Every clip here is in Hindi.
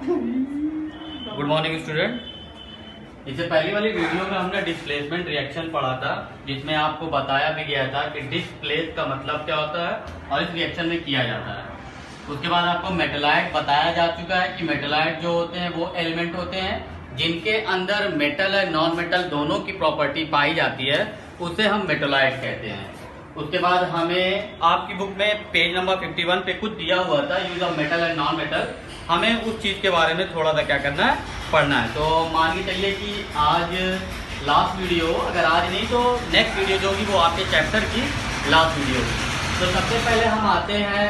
Good morning student. इससे पहली वाली वीडियो में हमने डिस्प्लेसमेंट रिएक्शन पढ़ा था, जिसमें आपको बताया भी गया था कि डिस्प्लेस का मतलब क्या होता है और इस रिएक्शन में किया जाता है। उसके बाद आपको मेटलाइट बताया जा चुका है कि मेटलाइट जो होते हैं वो एलिमेंट होते हैं जिनके अंदर मेटल और नॉन मेटल दोनों की प्रॉपर्टी पाई जाती है, उसे हम मेटलाइट कहते हैं। उसके बाद हमें आपकी बुक में पेज नंबर 51 पे कुछ दिया हुआ था, use of metal and non metal. हमें उस चीज के बारे में थोड़ा सा क्या करना है, पढ़ना है। तो मान के चलिए कि आज लास्ट वीडियो, अगर आज नहीं तो नेक्स्ट वीडियो जो होगी वो आपके चैप्टर की लास्ट वीडियो होगी। तो सबसे पहले हम आते हैं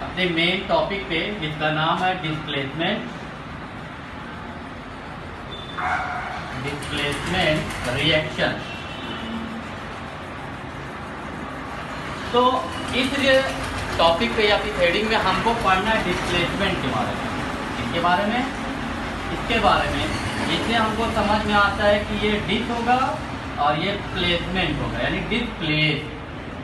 अपने मेन टॉपिक पे, जिसका नाम है डिस्प्लेसमेंट रिएक्शन। तो इस टॉपिक पे या फिर हेडिंग में हमको पढ़ना है डिस्प्लेसमेंट के बारे में, इसके बारे में जिससे हमको समझ में आता है कि ये डिस होगा और ये प्लेसमेंट होगा, यानी डिस्प्लेस।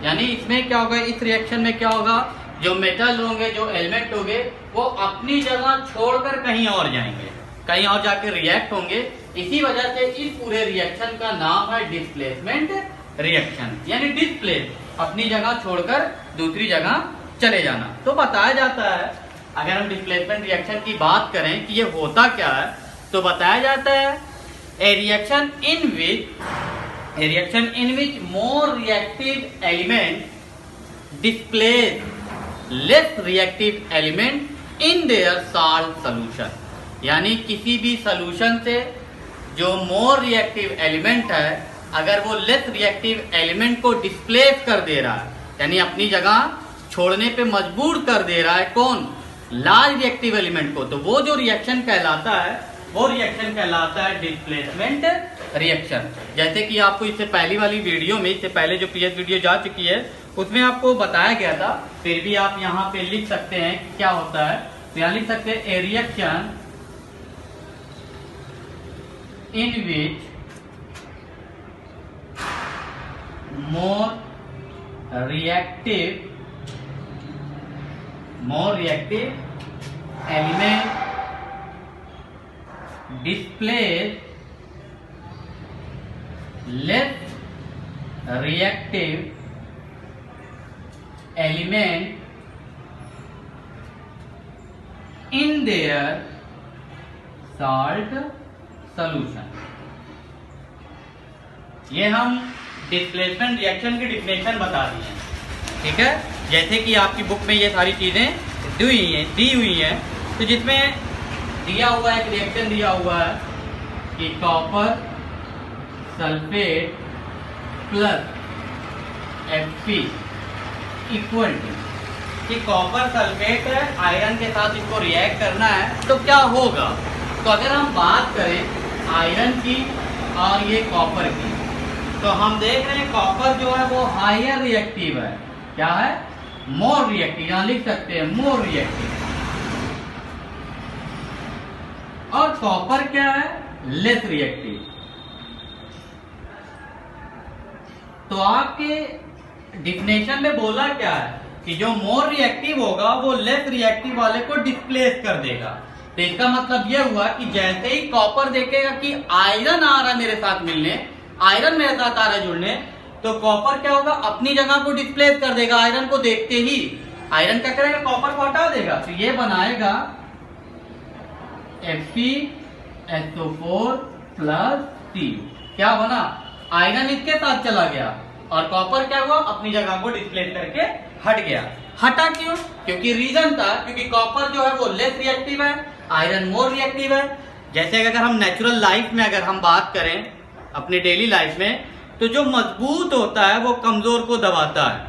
यानी इसमें क्या होगा, इस रिएक्शन में क्या होगा, जो मेटल होंगे, जो एलिमेंट होंगे, वो अपनी जगह छोड़कर कहीं और जाएंगे, कहीं और जाके रिएक्ट होंगे। इसी वजह से इस पूरे रिएक्शन का नाम है डिस्प्लेसमेंट रिएक्शन, यानी डिस्प्लेस, अपनी जगह छोड़कर दूसरी जगह चले जाना। तो बताया जाता है, अगर हम डिस्प्लेसमेंट रिएक्शन की बात करें कि ये होता क्या है, तो बताया जाता है ए reaction in which more reactive element displace less reactive element in their salt solution. यानी किसी भी सोल्यूशन से जो मोर रिएक्टिव एलिमेंट है, अगर वो लेस रिएक्टिव एलिमेंट को डिस्प्लेस कर दे रहा है, यानी अपनी जगह छोड़ने पे मजबूर कर दे रहा है, कौन, लार्ज रिएक्टिव एलिमेंट को, तो वो जो रिएक्शन कहलाता है वो रिएक्शन कहलाता है डिस्प्लेसमेंट रिएक्शन। जैसे कि आपको इससे पहली वाली वीडियो में, इससे पहले जो प्रीवियस वीडियो जा चुकी है, उसमें आपको बताया गया था, फिर भी आप यहाँ पे लिख सकते हैं कि क्या होता है। तो यहाँ लिख सकते हैं ए reaction in which more reactive element displays less reactive element in their salt solution। ये हम डिस्प्लेसमेंट रिएक्शन की डिफिनेशन बता दी है, ठीक है। जैसे कि आपकी बुक में ये सारी चीजें दी हुई हैं, तो जिसमें दिया हुआ है, एक रिएक्शन दिया हुआ है कि copper sulphate plus Fe equal to, कि कॉपर सल्फेट आयरन के साथ इसको रिएक्ट करना है तो क्या होगा। तो अगर हम बात करें आयरन की और ये कॉपर की, तो हम देख रहे हैं कॉपर जो है वो हायर रिएक्टिव है, क्या है, मोर रिएक्टिव, यहां लिख सकते हैं मोर रिएक्टिव, और कॉपर क्या है, लेस रिएक्टिव। तो आपके डिफिनेशन में बोला क्या है कि जो मोर रिएक्टिव होगा वो लेस रिएक्टिव वाले को डिस्प्लेस कर देगा। तो इसका मतलब यह हुआ कि जैसे ही कॉपर देखेगा कि आयरन आ रहा है मेरे साथ मिलने, आयरन मेरे साथ आ रहा है जुड़ने, तो कॉपर क्या होगा, अपनी जगह को डिस्प्लेस कर देगा। आयरन को देखते ही आयरन क्या करेगा, कॉपर को हटा देगा, तो ये बनाएगा FeSO4 प्लस C। क्या बना, आयरन इसके साथ चला गया और कॉपर क्या हुआ, अपनी जगह को डिस्प्लेस करके हट गया। हटा क्यों, क्योंकि रीजन था, क्योंकि कॉपर जो है वो लेस रिएक्टिव है, आयरन मोर रिएक्टिव है। जैसे अगर हम नेचुरल लाइफ में अगर हम बात करें अपने डेली लाइफ में, तो जो मजबूत होता है वो कमजोर को दबाता है,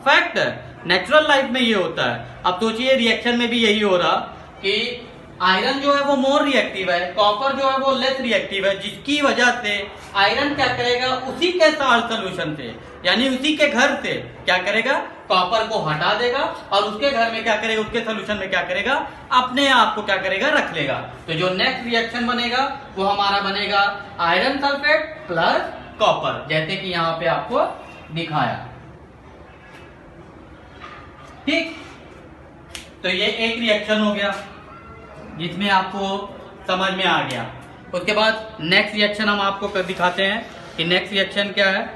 फैक्ट है, नेचुरल लाइफ में ये होता है। अब सोचिए रिएक्शन में भी यही हो रहा कि आयरन जो है वो मोर रिएक्टिव है, कॉपर जो है वो लेस रिएक्टिव है, जिसकी वजह से आयरन क्या करेगा, उसी के सॉल्ट सोल्यूशन से, यानी उसी के घर से क्या करेगा, कॉपर को हटा देगा और उसके घर में क्या करेगा, उसके सोल्यूशन में क्या करेगा, अपने आप को क्या करेगा, रख लेगा। तो जो नेक्स्ट रिएक्शन बनेगा वो हमारा बनेगा आयरन सल्फेट प्लस कॉपर, जैसे कि यहाँ पे आपको दिखाया, ठीक। तो ये एक रिएक्शन हो गया। जिसमें आपको समझ में आ गया। उसके बाद नेक्स्ट रिएक्शन हम आपको कर दिखाते हैं कि नेक्स्ट रिएक्शन क्या है।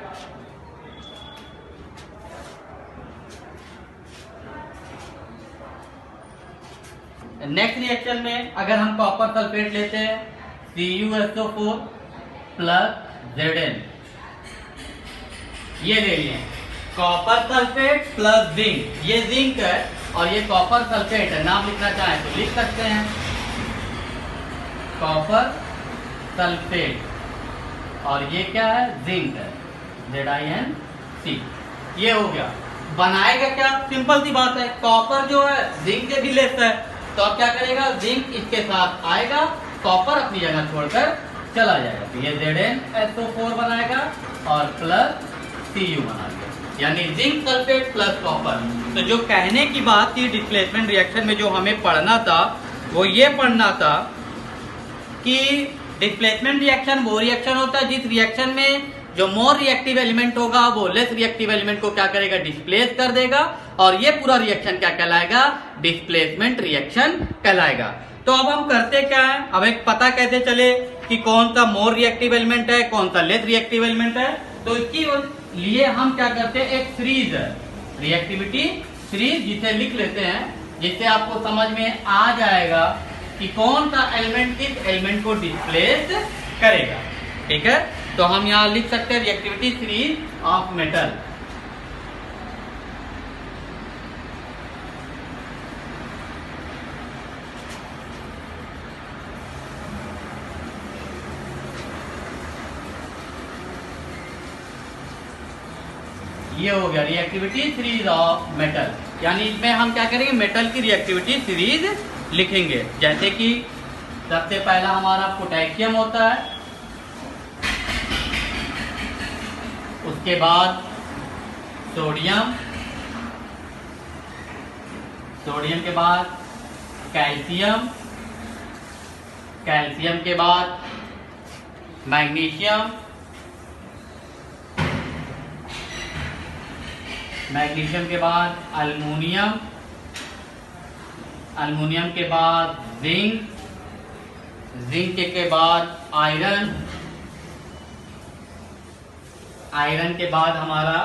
नेक्स्ट रिएक्शन में अगर हम कॉपर सल्फेट लेते हैं CuSO4 प्लस Zn, ये ले लिए कॉपर सल्फेट प्लस जिंक, ये जिंक है और ये कॉपर सल्फेट है। नाम लिखना चाहें तो लिख सकते हैं, कॉपर सल्फेट, और ये क्या है, जिंक है, ZnC। ये हो गया। बनाएगा क्या, सिंपल सी बात है, कॉपर जो है जिंक से भी लेस है, तो अब क्या करेगा, जिंक इसके साथ आएगा, कॉपर अपनी जगह छोड़कर चला जाएगा, तो ये ZnSO4 बनाएगा और प्लस Cu बनाएगा, यानी जिंक सल्फेट प्लस कॉपर। तो जो कहने की बात थी डिस्प्लेसमेंट रिएक्शन में जो हमें पढ़ना था, वो ये पढ़ना था कि डिस्प्लेसमेंट रिएक्शन वो रिएक्शन होता है जिस रिएक्शन में जो मोर रिएक्टिव एलिमेंट होगा वो लेस रिएक्टिव एलिमेंट को क्या करेगा, डिस्प्लेस कर देगा, और ये पूरा रिएक्शन क्या कहलाएगा, डिस्प्लेसमेंट रिएक्शन कहलाएगा। तो अब हम करते क्या है, अब एक पता कैसे चले कि कौन सा मोर रिएक्टिव एलिमेंट है, कौन सा लेस रिएक्टिव एलिमेंट है। तो इसकी लिए हम क्या करते हैं, एक सीरीज है, रिएक्टिविटी सीरीज, जिसे लिख लेते हैं, जिससे आपको समझ में आ जाएगा कि कौन सा एलिमेंट किस एलिमेंट को डिस्प्लेस करेगा। ठीक है, तो हम यहाँ लिख सकते हैं रिएक्टिविटी सीरीज ऑफ मेटल। ये हो गया रिएक्टिविटी सीरीज ऑफ मेटल, यानी इसमें हम क्या करेंगे, मेटल की रिएक्टिविटी सीरीज लिखेंगे। जैसे कि सबसे पहला हमारा पोटेशियम होता है, उसके बाद सोडियम, सोडियम के बाद कैल्शियम, कैल्शियम के बाद मैग्नीशियम, मैग्नीशियम के बाद अल्युमिनियम, अल्युमिनियम के बाद जिंक, जिंक के बाद आयरन, आयरन के बाद हमारा,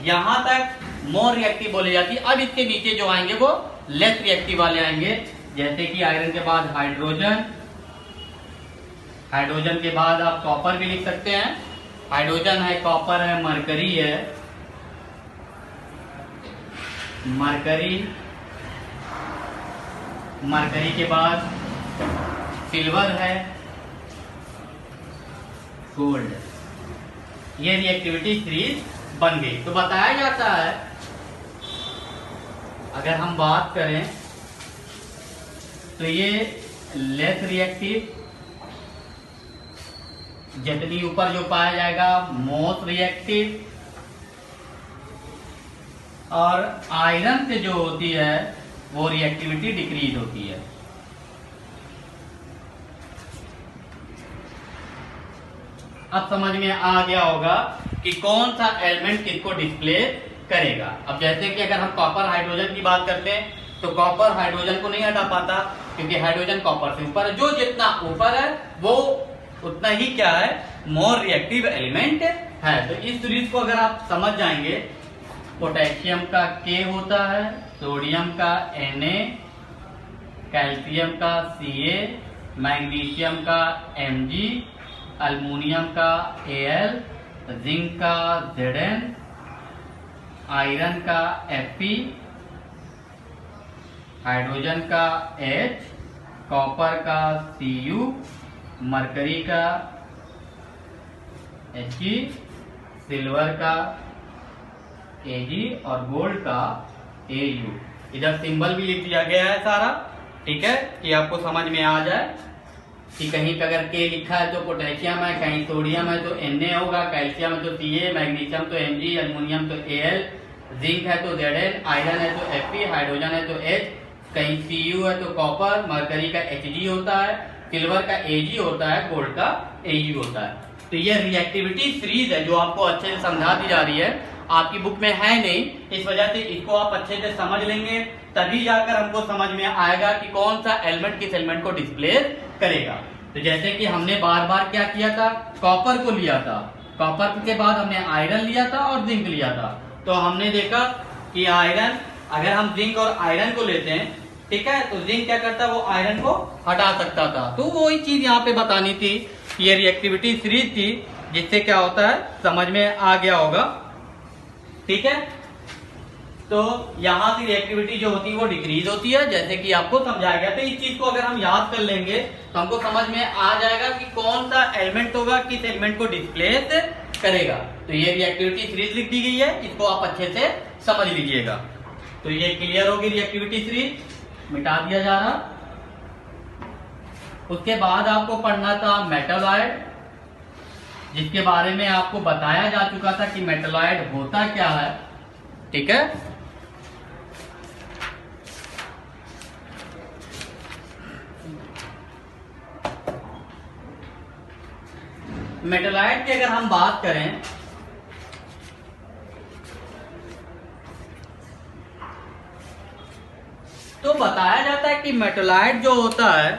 यहां तक मोर रिएक्टिव बोली जाती है। अब इसके नीचे जो आएंगे वो लेस रिएक्टिव वाले आएंगे, जैसे कि आयरन के बाद हाइड्रोजन, हाइड्रोजन के बाद आप कॉपर भी लिख सकते हैं, हाइड्रोजन है, कॉपर है, मरकरी है, मरकरी, मरकरी के बाद सिल्वर है, गोल्ड। ये रिएक्टिविटी सीरीज बन गई। तो बताया जाता है, अगर हम बात करें तो ये लेस रिएक्टिव, जितनी ऊपर जो पाया जाएगा मोस्ट रिएक्टिव, और आयरन से जो होती है वो रिएक्टिविटी डिक्रीज होती है। अब समझ में आ गया होगा कि कौन सा एलिमेंट किसको डिस्प्ले करेगा। अब जैसे कि अगर हम कॉपर हाइड्रोजन की बात करते हैं तो कॉपर हाइड्रोजन को नहीं हटा पाता, क्योंकि हाइड्रोजन कॉपर से ऊपर है, जो जितना ऊपर है वो उतना ही क्या है, मोर रिएक्टिव एलिमेंट है। तो इस सीरीज को अगर आप समझ जाएंगे, पोटेशियम का K होता है, सोडियम का Na, कैल्शियम का Ca, मैग्नीशियम का Mg, अल्युमिनियम का Al, जिंक का Zn, आयरन का Fe, हाइड्रोजन का H, कॉपर का Cu, मरकरी का He, सिल्वर का Ag और गोल्ड का Au। इधर सिंबल भी लिख दिया गया है सारा, ठीक है, कि आपको समझ में आ जाए कि कहीं पे अगर K लिखा है तो पोटेशियम है, कहीं सोडियम है तो Na होगा, कैल्शियम है तो Ca, मैग्नीशियम तो Mg, अल्युमिनियम तो Al, जिंक है तो Zn, आयरन है तो Fe, हाइड्रोजन है तो H, कहीं Cu है तो कॉपर, मरकरी का Hg होता है, सिल्वर का Ag होता है, गोल्ड का Ag होता है। तो ये रिएक्टिविटी सीरीज है जो आपको अच्छे से समझा दी जा रही है, आपकी बुक में है नहीं, इस वजह से इसको आप अच्छे से समझ लेंगे तभी जाकर हमको समझ में आएगा कि कौन सा एलिमेंट किस एलिमेंट को डिस्प्लेस करेगा। तो जैसे कि हमने बार बार क्या किया था, कॉपर को लिया था, कॉपर के बाद हमने आयरन लिया था और जिंक लिया था। तो हमने देखा कि आयरन, अगर हम जिंक और आयरन को लेते हैं, ठीक है, तो जिंक क्या करता है, वो आयरन को हटा सकता था। तो वही चीज यहाँ पे बतानी थी, ये रिएक्टिविटी सीरीज थी, जिससे क्या होता है समझ में आ गया होगा। ठीक है, तो यहाँ की रिएक्टिविटी जो होती है वो डिक्रीज होती है, जैसे कि आपको समझाया गया। तो इस चीज को अगर हम याद कर लेंगे तो हमको समझ में आ जाएगा कि कौन सा एलिमेंट होगा, किस एलिमेंट को डिस्प्लेस करेगा। तो ये रिएक्टिविटी सीरीज लिख दी गई है, इसको आप अच्छे से समझ लीजिएगा। तो ये क्लियर होगी रिएक्टिविटी सीरीज, मिटा दिया जा रहा। उसके बाद आपको पढ़ना था मेटालॉइड, जिसके बारे में आपको बताया जा चुका था कि मेटालॉइड होता क्या है। ठीक है, मेटालॉइड की अगर हम बात करें तो बताया जाता है कि मेटालॉइड जो होता है,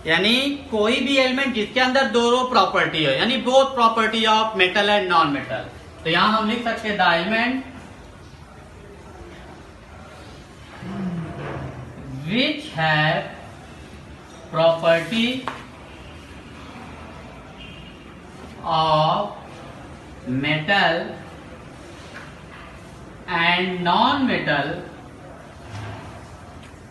यानी कोई भी एलिमेंट जिसके अंदर दोनों प्रॉपर्टी है, यानी both property of metal and non metal. तो यहां हम लिख सकते हैं the element which have property of metal and non metal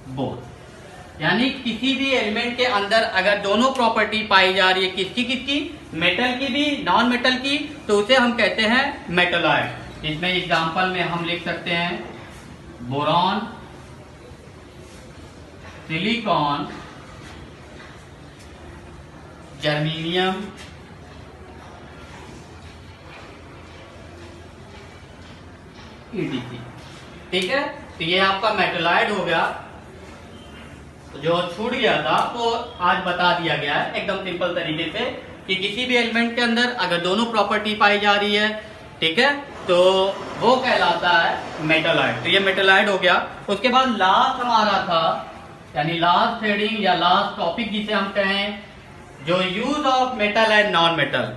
both. यानी किसी भी एलिमेंट के अंदर अगर दोनों प्रॉपर्टी पाई जा रही है, किसकी किसकी, मेटल की भी नॉन मेटल की, तो उसे हम कहते हैं मेटालॉइड। इसमें एग्जांपल में हम लिख सकते हैं बोरॉन, सिलिकॉन, जर्मेनियम, ईटीसी। ठीक है, तो ये आपका मेटालॉइड हो गया। जो छूट गया था वो आज बता दिया गया है एकदम सिंपल तरीके से कि किसी भी एलिमेंट के अंदर अगर दोनों प्रॉपर्टी पाई जा रही है, ठीक है, तो वो कहलाता है मेटालॉइड। तो ये मेटालॉइड हो गया। उसके बाद लास्ट हमारा था, यानी लास्ट हेडिंग या लास्ट टॉपिक जिसे हम कहें, जो use of metal and non metal.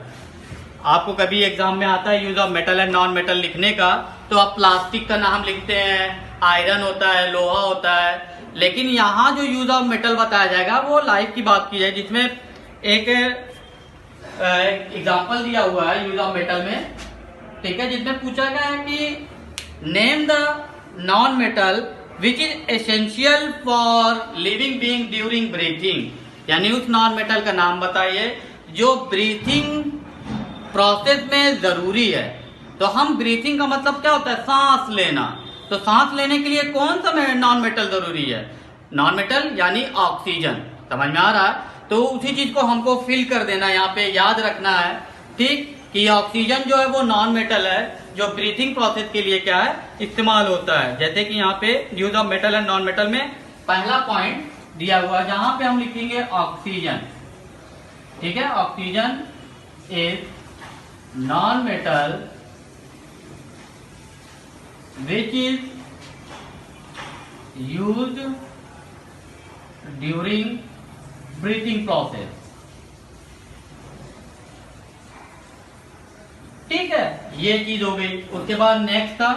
आपको कभी एग्जाम में आता है use of metal and non metal लिखने का, तो आप प्लास्टिक का नाम लिखते हैं, आयरन होता है, लोहा होता है, लेकिन यहाँ जो यूज ऑफ मेटल बताया जाएगा वो लाइफ की बात की जाए, जिसमें एक एग्जांपल दिया हुआ है यूज ऑफ मेटल में। ठीक है, जिसमें पूछा गया है कि name the non metal which is essential for living being during breathing. यानी उस नॉन मेटल का नाम बताइए जो ब्रीथिंग प्रोसेस में जरूरी है। तो हम ब्रीथिंग का मतलब क्या होता है, सांस लेना। तो सांस लेने के लिए कौन सा नॉन मेटल जरूरी है, नॉन मेटल यानी ऑक्सीजन। समझ में आ रहा है? तो उसी चीज को हमको फिल कर देना, यहाँ पे याद रखना है, ठीक, कि ऑक्सीजन जो है वो नॉन मेटल है जो ब्रीथिंग प्रोसेस के लिए क्या है, इस्तेमाल होता है। जैसे कि यहाँ पे use of metal and non metal में पहला पॉइंट दिया हुआ है जहां पे हम लिखेंगे ऑक्सीजन। ठीक है, oxygen is non metal which is used during breathing process। ठीक है, ये चीज हो गई। उसके बाद नेक्स्ट था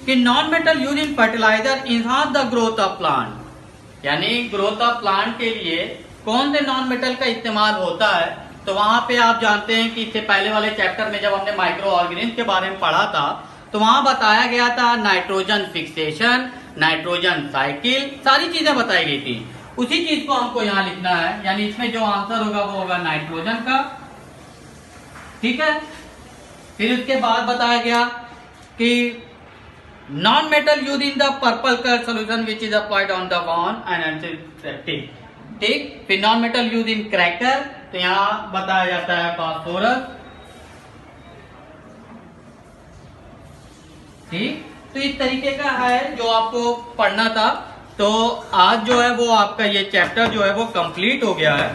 कि non metal use in fertilizer enhance the growth of plant. यानी ग्रोथ ऑफ प्लांट के लिए कौन से नॉन मेटल का इस्तेमाल होता है। तो वहां पे आप जानते हैं कि इससे पहले वाले चैप्टर में जब हमने माइक्रो ऑर्गेनिज्म के बारे में पढ़ा था तो वहां बताया गया था नाइट्रोजन फिक्सेशन, नाइट्रोजन साइकिल, सारी चीजें बताई गई थी। उसी चीज को हमको यहाँ लिखना है, यानी इसमें जो आंसर होगा वो होगा नाइट्रोजन का। ठीक है, फिर उसके बाद बताया गया कि non metal use in the purple colour solution which is applied on the bone and antiseptic. ठीक, फिर non metal use in cracker, तो यहाँ बताया जाता है फास्फोरस। ठीक, तो इस तरीके का है जो आपको पढ़ना था। तो आज जो है वो आपका ये चैप्टर जो है वो कंप्लीट हो गया है।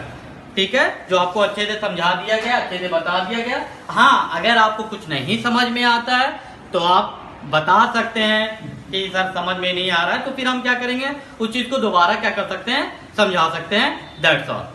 ठीक है, जो आपको अच्छे से समझा दिया गया, अच्छे से बता दिया गया। हाँ, अगर आपको कुछ नहीं समझ में आता है तो आप बता सकते हैं कि सर समझ में नहीं आ रहा है, तो फिर हम क्या करेंगे, उस चीज को दोबारा क्या कर सकते हैं, समझा सकते हैं। That's all.